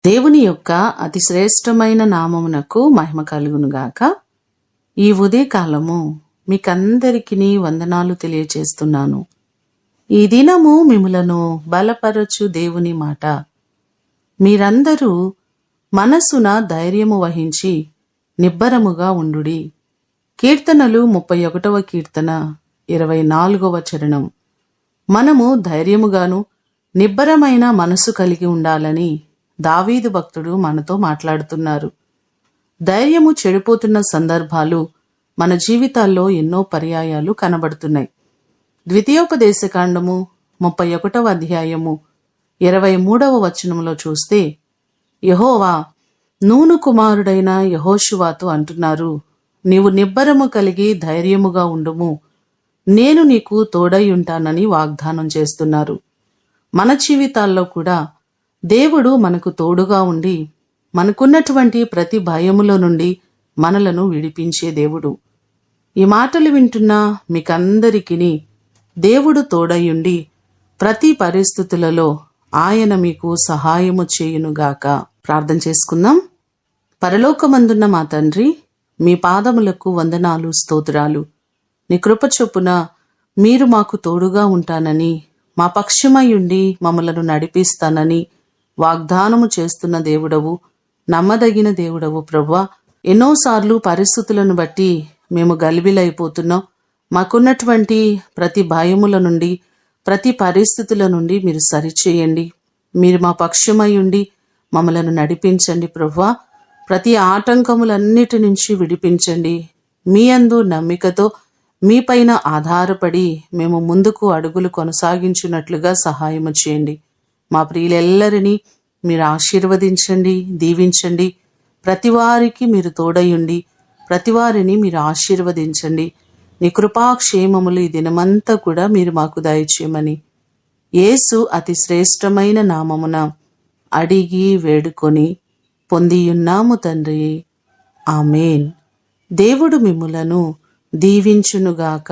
దేవుని యొక్క అతి శ్రేష్టమైన నామమునకు మహిమ కలుగునుగాక. ఈ ఉదయకాలము మీకందరికీ వందనాలు తెలియచేస్తున్నాను. ఈ దినము మిమ్ములను బలపరచు దేవుని మాట. మీరందరూ మనసున ధైర్యము వహించి నిబ్బరముగా ఉండుడి. కీర్తనలు 31వ కీర్తన 24వ చరణం. మనము ధైర్యముగాను నిబ్బరమైన మనసు కలిగి ఉండాలని దావీదు భక్తుడు మనతో మాట్లాడుతున్నారు. ధైర్యము చెడిపోతున్న సందర్భాలు మన జీవితాల్లో ఎన్నో పర్యాయాలు కనబడుతున్నాయి. ద్వితీయోపదేశకాండము 31వ అధ్యాయము 23వ వచనంలో చూస్తే, యెహోవా నూను కుమారుడైన యెహోషువతో అంటున్నారు, నీవు నిబ్బరము కలిగి ధైర్యముగా ఉండుము, నేను నీకు తోడై ఉంటానని వాగ్దానం చేస్తున్నారు. మన జీవితాల్లో కూడా దేవుడు మనకు తోడుగా ఉండి మనకున్నటువంటి ప్రతి భయములో నుండి మనలను విడిపించే దేవుడు. ఈ మాటలు వింటున్న మీకందరికీ దేవుడు తోడయుండి ప్రతి పరిస్థితులలో ఆయన మీకు సహాయము చేయునుగాక. ప్రార్థన చేసుకుందాం. పరలోకమందున్న మా తండ్రి, మీ పాదములకు వందనాలు, స్తోత్రాలు. నీ కృప చొప్పున మీరు మాకు తోడుగా ఉంటానని, మా పక్షమయ్యుండి మమ్మలను నడిపిస్తానని వాగ్దానము చేస్తున్న దేవుడవు, నమ్మదగిన దేవుడవు ప్రభువా. ఎన్నోసార్లు పరిస్థితులను బట్టి మేము గలిబిలైపోతున్నాం. మాకున్నటువంటి ప్రతి భయముల నుండి, ప్రతి పరిస్థితుల నుండి మీరు సరిచేయండి. మీరు మా పక్షమై ఉండి మమ్మలను నడిపించండి ప్రభువా. ప్రతి ఆటంకములన్నిటి నుంచి విడిపించండి. మీ యందు నమ్మికతో మీపైన ఆధారపడి మేము ముందుకు అడుగులు కొనసాగించున్నట్లుగా సహాయము చేయండి. మా ప్రియులెల్లరినీ మీరు ఆశీర్వదించండి, దీవించండి. ప్రతివారికి మీరు తోడయుండి ప్రతివారిని మీరు ఆశీర్వదించండి. నీ కృపాక్షేమములు ఈ దినమంతా కూడా మీరు మాకు దయచేయమని యేసు అతి శ్రేష్టమైన నామమున అడిగి వేడుకొని పొందియున్నాము తండ్రి. ఆమేన్. దేవుడు మిమ్ములను దీవించునుగాక.